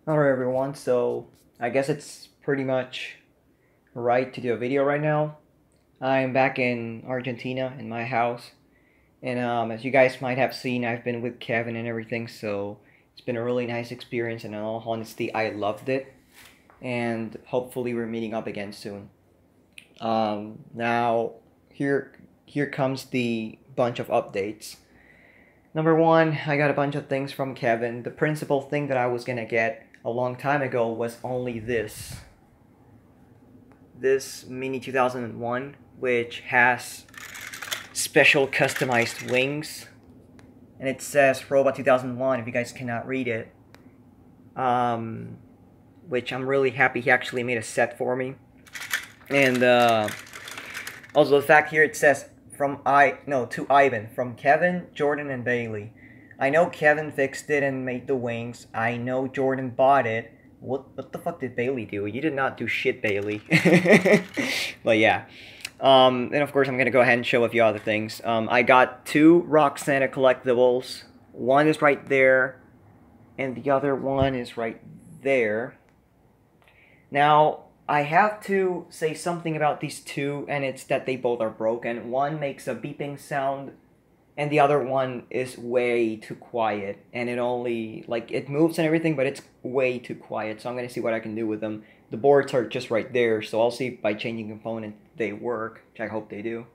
Alright everyone, so I guess it's pretty much right to do a video right now. I'm back in Argentina in my house, and as you guys might have seen, I've been with Kevin and everything, so it's been a really nice experience, and in all honesty, I loved it, and hopefully we're meeting up again soon. Now, here comes the bunch of updates. Number one, I got a bunch of things from Kevin. The principal thing that I was gonna get a long time ago was only this Mini 2001, which has special customized wings, and it says Robot 2001 if you guys cannot read it. Which I'm really happy he actually made a set for me. And also the fact here it says to Ivan, from Kevin, Jordan, and Bailey. I know Kevin fixed it and made the wings. I know Jordan bought it. What the fuck did Bailey do? You did not do shit, Bailey. But yeah. And of course I'm gonna go ahead and show a few other things. I got 2 Rock Santa collectibles. One is right there, and the other one is right there. Now, I have to say something about these two, and it's that they both are broken. One makes a beeping sound, and the other one is way too quiet. And it only, like, it moves and everything, but it's way too quiet. So I'm going to see what I can do with them. The boards are just right there, so I'll see if by changing component they work, which I hope they do.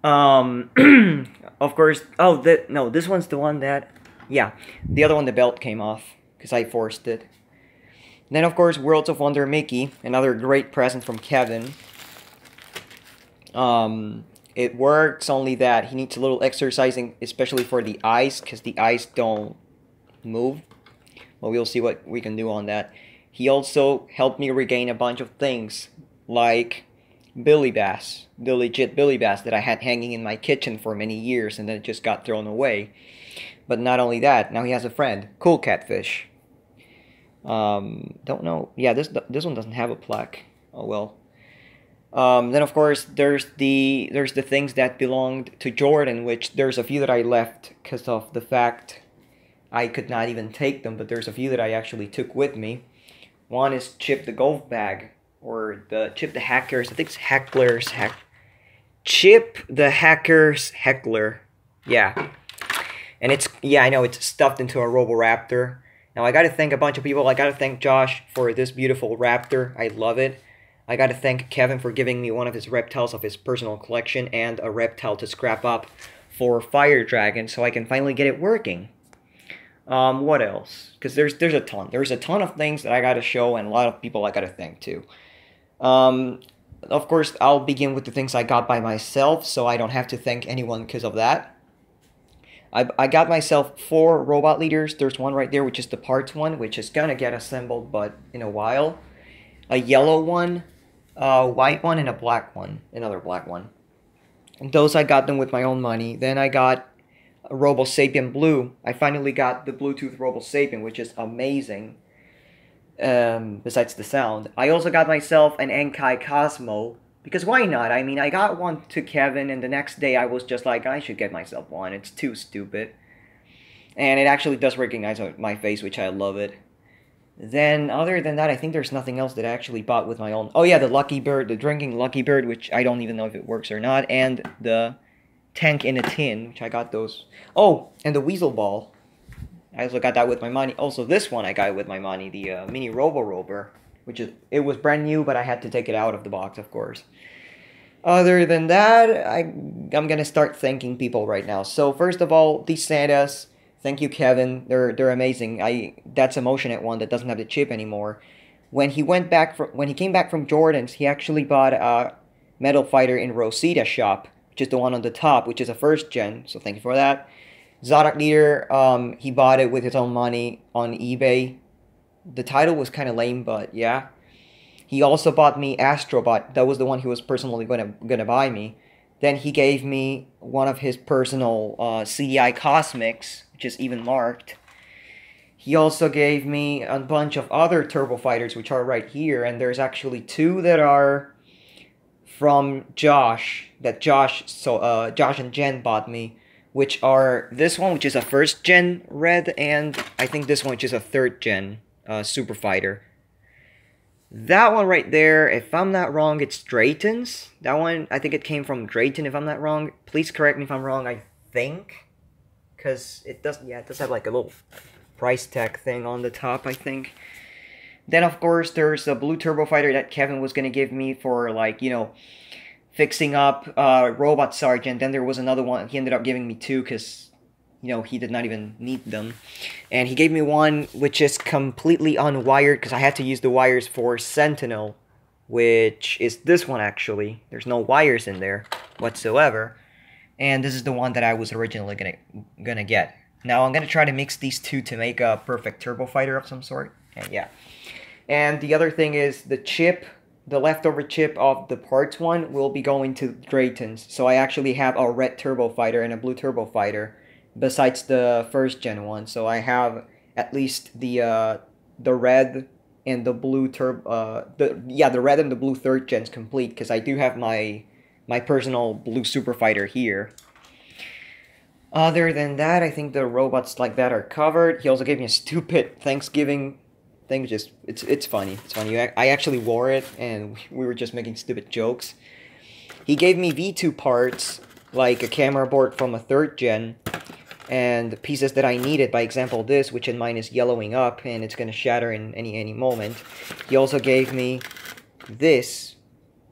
Of course, no, this one's the one that, yeah, the other one, the belt came off, because I forced it. Then, of course, Worlds of Wonder Mickey, another great present from Kevin. It works, only that he needs a little exercising, especially for the eyes, because the eyes don't move. But we'll see what we can do on that. He also helped me regain a bunch of things, like Billy Bass, the legit Billy Bass that I had hanging in my kitchen for many years, and then it just got thrown away. But not only that, now he has a friend, Cool Catfish. Don't know. Yeah, this one doesn't have a plaque. Oh well. Then of course there's the things that belonged to Jordan, which there's a few that I left because of the fact I could not even take them, but there's a few that I actually took with me. One is Chip the Golf Bag, or the Chip the Hacker's, I think it's Chip the Hacker's Heckler. Yeah. And it's, yeah, I know, it's stuffed into a Roboraptor. Now, I gotta thank a bunch of people. I gotta thank Josh for this beautiful raptor. I love it. I gotta thank Kevin for giving me one of his reptiles of his personal collection and a reptile to scrap up for Fire Dragon so I can finally get it working. What else? Because there's a ton. There's a ton of things that I gotta show, and a lot of people I gotta thank too. Of course, I'll begin with the things I got by myself, so I don't have to thank anyone because of that. I got myself 4 robot leaders. There's one right there, which is the parts one, which is gonna get assembled, but in a while. A yellow one, a white one, and a black one. Another black one. And those I got them with my own money. Then I got a Robo Sapien Blue. I finally got the Bluetooth Robo Sapien, which is amazing. Besides the sound. I also got myself an Enkai Cosmo. Because why not? I mean, I got one to Kevin, and the next day I was just like, I should get myself one. It's too stupid. And it actually does recognize my face, which I love it. Then, other than that, I think there's nothing else that I actually bought with my own. Oh yeah, the Lucky Bird, the Drinking Lucky Bird, which I don't even know if it works or not. And the Tank in a Tin, which I got those. Oh, and the Weasel Ball. I also got that with my money. Also, this one I got with my money, the Mini Robo-Rover. Which is, it was brand new, but I had to take it out of the box, of course. Other than that, I'm gonna start thanking people right now. So first of all, these Santas, thank you, Kevin. They're amazing. That's a Motionette one that doesn't have the chip anymore. When he came back from Jordan's, he actually bought a Metal Fighter in Rosita's shop, which is the one on the top, which is a first gen. So thank you for that. Zorak Leader, he bought it with his own money on eBay. The title was kind of lame, but yeah. He also bought me Astrobot. That was the one he was personally gonna buy me. Then he gave me one of his personal CDI Cosmics, which is even marked. He also gave me a bunch of other Turbo Fighters, which are right here. And there's actually 2 that are from Josh. That Josh and Jen bought me. Which are this one, which is a first gen red, and I think this one, which is a third gen. Super Fighter. That one right there, if I'm not wrong, it's Drayton's. That one, I think it came from Drayton, if I'm not wrong. Please correct me if I'm wrong, I think. Because it does, yeah, it does have like a little price tag thing on the top, I think. Then, of course, there's the Blue Turbo Fighter that Kevin was going to give me for, like, you know, fixing up Robot Sergeant. Then there was another one. He ended up giving me two because, you know, he did not even need them. And he gave me one which is completely unwired because I had to use the wires for Sentinel, which is this one actually. There's no wires in there whatsoever. And this is the one that I was originally gonna get. Now I'm gonna try to mix these two to make a perfect turbo fighter of some sort. And yeah. And the other thing is the chip, the leftover chip of the parts one will be going to Drayton's. So I actually have a red turbo fighter and a blue turbo fighter besides the first gen one. So I have at least the red and the blue the red and the blue third gens complete because I do have my personal blue super fighter here. Other than that, I think the robots like that are covered. He also gave me a stupid Thanksgiving thing. Just it's funny. It's funny. I actually wore it, and we were just making stupid jokes. He gave me V2 parts, like a camera board from a third gen, and pieces that I needed. By example, this, which in mine is yellowing up, and it's gonna shatter in any moment. He also gave me this,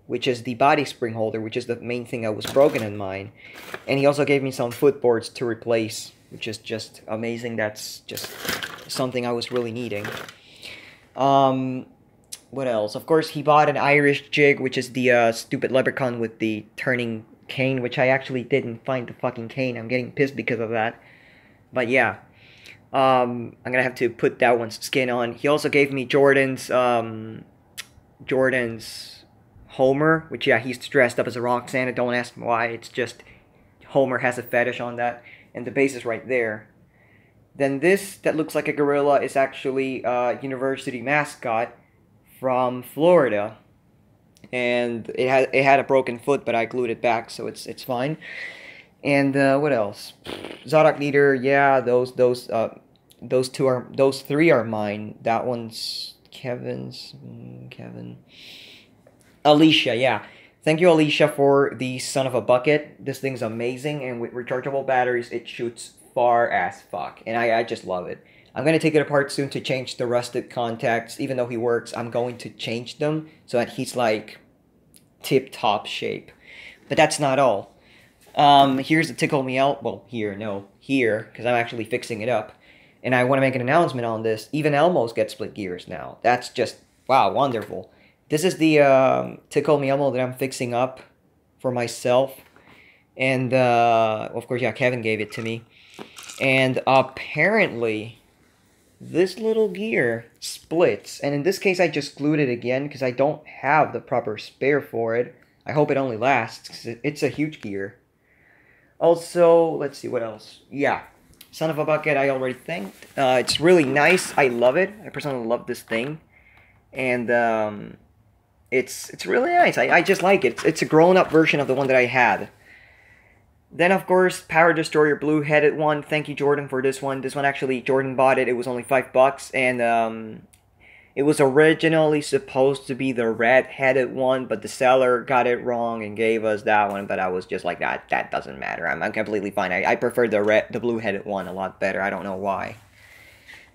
which is the body spring holder, which is the main thing that was broken in mine. And he also gave me some footboards to replace, which is just amazing. That's just something I was really needing. What else? Of course, he bought an Irish jig, which is the stupid leprechaun with the turning cane, which I actually didn't find the fucking cane. I'm getting pissed because of that. But yeah. I'm gonna have to put that one's skin on. He also gave me Jordan's Homer, which, yeah, he's dressed up as a rock Santa. Don't ask me why. It's just Homer has a fetish on that. And the base is right there. Then this that looks like a gorilla is actually a university mascot from Florida. And it had a broken foot, but I glued it back, so it's fine. And what else? Zorak Leader, yeah, those three are mine. That one's Kevin's. Kevin. Alicia, yeah. Thank you, Alicia, for the son of a bucket. This thing's amazing, and with rechargeable batteries, it shoots far as fuck. And I just love it. I'm going to take it apart soon to change the rusted contacts. Even though he works, I'm going to change them so that he's like tip-top shape. But that's not all. Here's the Tickle Me Elmo. Well, here, because I'm actually fixing it up. And I want to make an announcement on this. Even Elmos get split gears now. That's just, wow, wonderful. This is the Tickle Me Elmo that I'm fixing up for myself. And, of course, yeah, Kevin gave it to me. And apparently, this little gear splits. And in this case, I just glued it again because I don't have the proper spare for it. I hope it only lasts because it's a huge gear. Also, let's see, what else? Yeah, Son of a Bucket, I already thanked. It's really nice. I love it. I personally love this thing. And, it's really nice. I just like it. It's a grown-up version of the one that I had. Then, of course, Power Destroyer blue-headed one. Thank you, Jordan, for this one. This one, actually, Jordan bought it. It was only $5. And, it was originally supposed to be the red-headed one, but the seller got it wrong and gave us that one. But I was just like, that doesn't matter. I'm completely fine. I prefer the blue-headed one a lot better. I don't know why.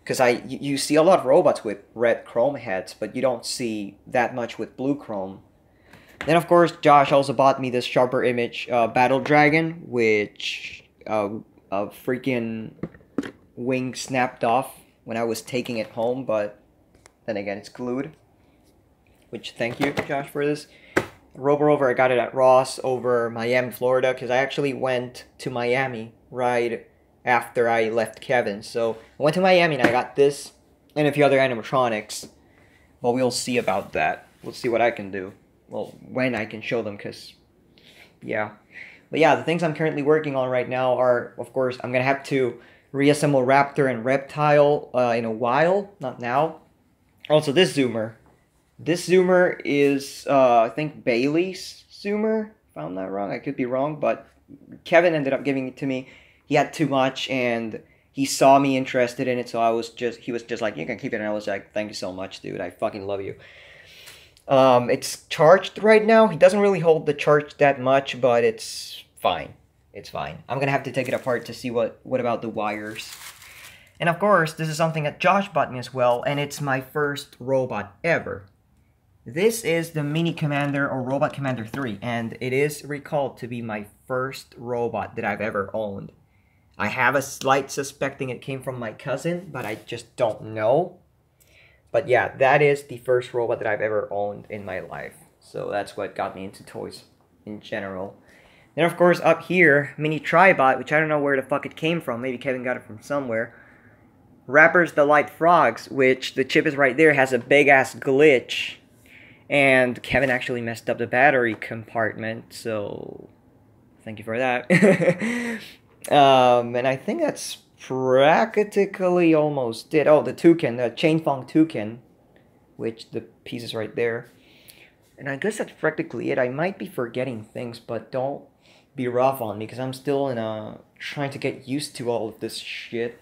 Because you see a lot of robots with red chrome heads, but you don't see that much with blue chrome. Then, of course, Josh also bought me this Sharper Image Battle Dragon, which a freaking wing snapped off when I was taking it home, but then again, it's glued. Which, thank you, Josh, for this. Rover, I got it at Ross over Miami, Florida, because I actually went to Miami right after I left Kevin. So I went to Miami and I got this and a few other animatronics. Well, we'll see about that. We'll see what I can do. Well, when I can show them, because, yeah. But yeah, the things I'm currently working on right now are, of course, I'm going to have to reassemble Raptor and Reptile in a while, not now. Also, this zoomer. This zoomer is, I think, Bailey's zoomer, if I'm not wrong. I could be wrong, but Kevin ended up giving it to me. He had too much, and he saw me interested in it, so he was just like, you can keep it, and I was like, thank you so much, dude. I fucking love you. It's charged right now. He doesn't really hold the charge that much, but it's fine. It's fine. I'm gonna have to take it apart to see what about the wires. And of course, this is something that Josh bought me as well, and it's my first robot ever. This is the Mini Commander or Robot Commander 3, and it is recalled to be my first robot that I've ever owned. I have a slight suspecting it came from my cousin, but I just don't know. But yeah, that is the first robot that I've ever owned in my life. So that's what got me into toys in general. Then of course up here, Mini Tribot, which I don't know where the fuck it came from. Maybe Kevin got it from somewhere. Rappers the Light Frogs, which the chip is right there, has a big ass glitch. And Kevin actually messed up the battery compartment, so thank you for that. And I think that's practically almost it. Oh, the toucan, the Chain Fong toucan, which the piece is right there. And I guess that's practically it. I might be forgetting things, but don't be rough on me, because I'm still in trying to get used to all of this shit.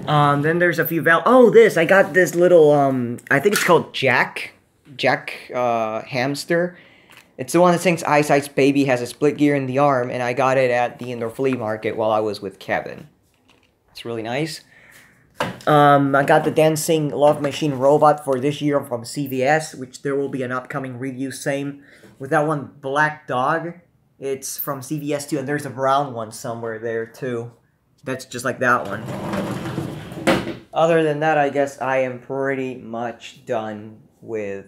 Then there's a few I got this little, I think it's called Jack hamster. It's the one that sings Ice Ice Baby, has a split gear in the arm, and I got it at the indoor flea market while I was with Kevin. It's really nice. I got the Dancing Love Machine robot for this year from CVS, which there will be an upcoming review, same with that one black dog. It's from CVS too, and there's a brown one somewhere there too. That's just like that one. Other than that, I guess I am pretty much done with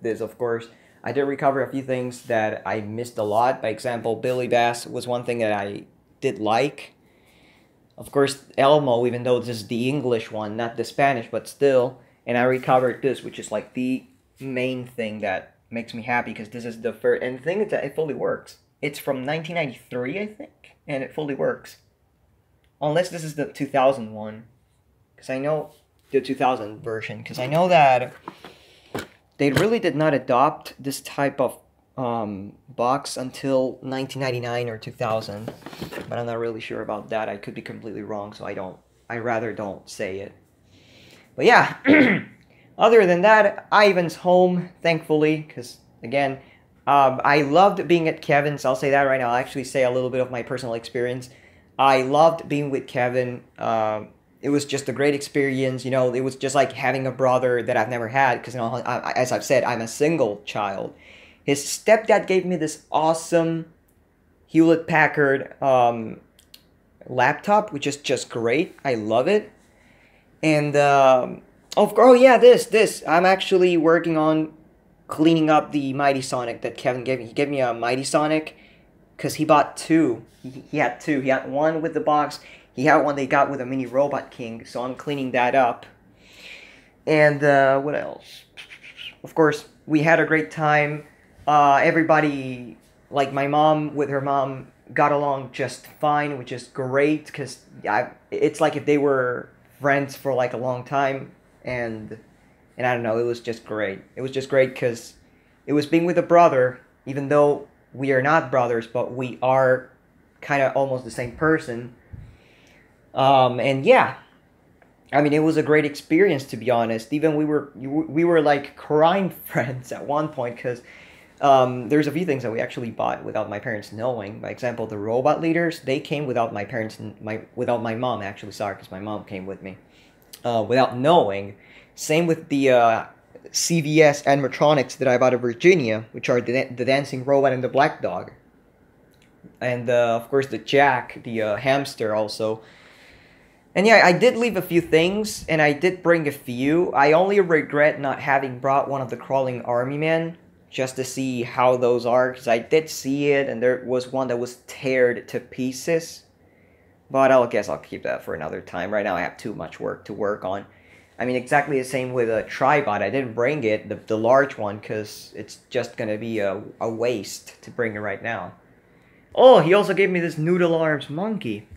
this. Of course, I did recover a few things that I missed a lot. By example, Billy Bass was one thing that I did like. Of course, Elmo, even though this is the English one, not the Spanish, but still. And I recovered this, which is like the main thing that makes me happy, because this is the first. And the thing is that it fully works. It's from 1993, I think, and it fully works. Unless this is the 2000 one. Because I know the 2000 version, because I know that they really did not adopt this type of box until 1999 or 2000, but I'm not really sure about that. I could be completely wrong, so I rather don't say it. But yeah, other than that, Ivan's home, thankfully, because again, I loved being at Kevin's. I'll say that right now. I'll actually say a little bit of my personal experience. I loved being with Kevin. It was just a great experience. You know, it was just like having a brother that I've never had, because, you know, as I've said, I'm a single child. His stepdad gave me this awesome Hewlett-Packard laptop, which is just great. I love it. And, oh yeah, this. I'm actually working on cleaning up the Mighty Sonic that Kevin gave me. He gave me a Mighty Sonic because he bought two. He had two. He had one with the box. He had one they got with a Mini Robot King, so I'm cleaning that up. And, what else? Of course, we had a great time. Everybody, like my mom with her mom, got along just fine, which is great, because it's like if they were friends for like a long time, and I don't know, it was just great. It was just great because it was being with a brother, even though we are not brothers, but we are kind of almost the same person. And yeah, I mean, it was a great experience, to be honest. Even we were like crime friends at one point, because there's a few things that we actually bought without my parents knowing. For example, the robot leaders, they came without my parents, without my mom, actually, sorry, because my mom came with me, without knowing. Same with the CVS animatronics that I bought in Virginia, which are the dancing robot and the black dog. And, of course, the Jack, the hamster also. And yeah, I did leave a few things, and I did bring a few. I only regret not having brought one of the crawling army men, just to see how those are, because I did see it, and there was one that was teared to pieces. But I guess I'll keep that for another time. Right now I have too much work to work on. I mean, exactly the same with a Tribot. I didn't bring it, the large one, because it's just going to be a waste to bring it right now. Oh, he also gave me this Noodle Arms monkey.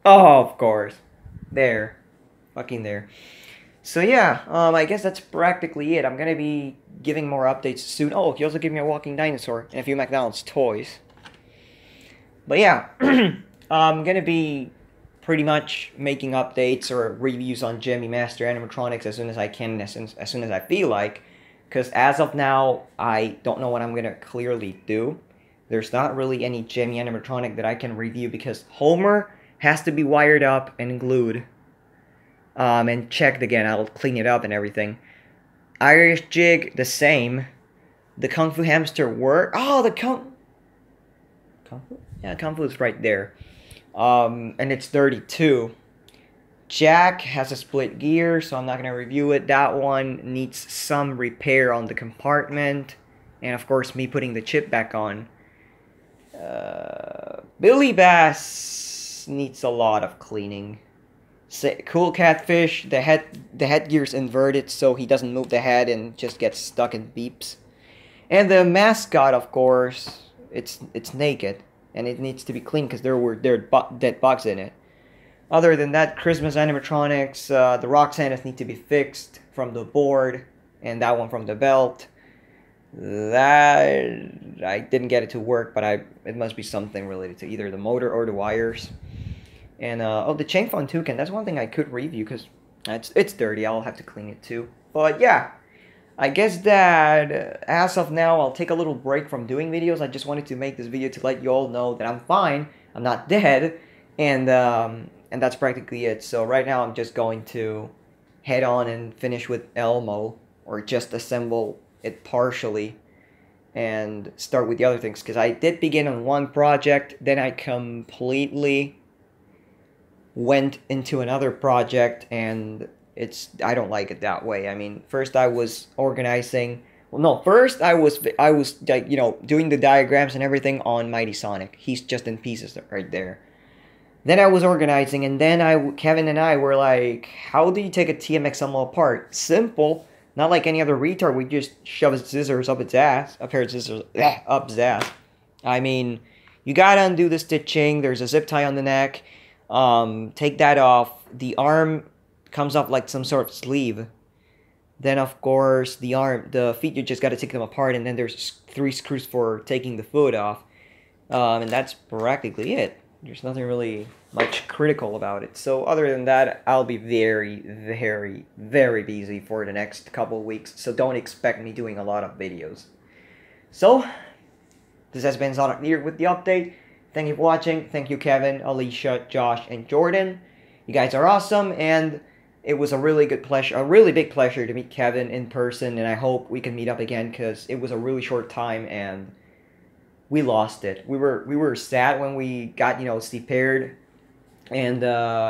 Oh, of course. There. Fucking there. So yeah, I guess that's practically it. I'm gonna be giving more updates soon. Oh, he also gave me a walking dinosaur and a few McDonald's toys. But yeah, I'm gonna be pretty much making updates or reviews on Gemmy Master animatronics as soon as I can, as soon as I feel like. Because as of now, I don't know what I'm gonna clearly do. There's not really any Gemmy animatronic that I can review because Homer has to be wired up and glued. And checked again. I'll clean it up and everything. Irish Jig, the same. The Kung Fu Hamster work. Oh, the Kung Fu? Yeah, Kung Fu is right there. And it's 32. Jack has a split gear, so I'm not going to review it. That one needs some repair on the compartment. And of course, me putting the chip back on. Billy Bass needs a lot of cleaning. Cool Catfish, the headgear's inverted so he doesn't move the head and just gets stuck and beeps. And the mascot, of course, it's naked and it needs to be cleaned because there were dead bugs in it. Other than that, Christmas animatronics, the Roxannas need to be fixed from the board and that one from the belt. That I didn't get it to work, but it must be something related to either the motor or the wires. And, oh, the chain phone toucan, that's one thing I could review, because it's dirty, I'll have to clean it too. But, yeah, I guess that, as of now, I'll take a little break from doing videos. I just wanted to make this video to let you all know that I'm fine, I'm not dead, and that's practically it. So, right now, I'm just going to head on and finish with Elmo, or just assemble it partially, and start with the other things, because I did begin on one project, then I completely went into another project, and I don't like it that way. I mean, first I was organizing, well, no, first I was like, you know, doing the diagrams and everything on Mighty Sonic. He's just in pieces right there. Then I was organizing, and then Kevin and I were like, how do you take a TMX Elmo apart? Simple, not like any other retard. We just shove scissors up its ass, a pair of scissors up its ass. I mean, you gotta undo the stitching. There's a zip tie on the neck. Take that off. The arm comes off like some sort of sleeve. Then, of course, the feet, you just got to take them apart, and then there's 3 screws for taking the foot off. And that's practically it. There's nothing really much critical about it. So, other than that, I'll be very, very, very busy for the next couple of weeks. So, don't expect me doing a lot of videos. So, this has been Sonic here with the update. Thank you for watching. Thank you, Kevin, Alicia, Josh, and Jordan. You guys are awesome, and it was a really good pleasure, a really big pleasure to meet Kevin in person, and I hope we can meet up again because it was a really short time and we lost it. We were sad when we got, you know, separated, and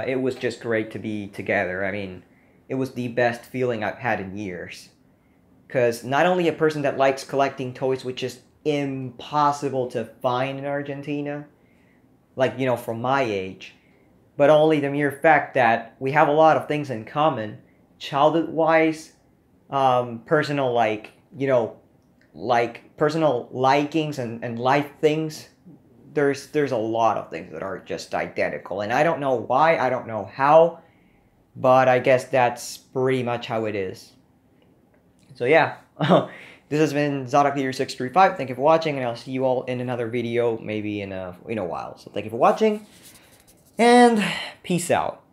it was just great to be together. I mean, it was the best feeling I've had in years. Because not only a person that likes collecting toys, which is impossible to find in Argentina, like, you know, from my age, but only the mere fact that we have a lot of things in common, childhood-wise, personal, like, you know, like, personal likings and life things. There's a lot of things that are just identical, and I don't know why, I don't know how, but I guess that's pretty much how it is. So yeah, this has been Zodok635. Thank you for watching, and I'll see you all in another video, maybe in a while. So thank you for watching, and peace out.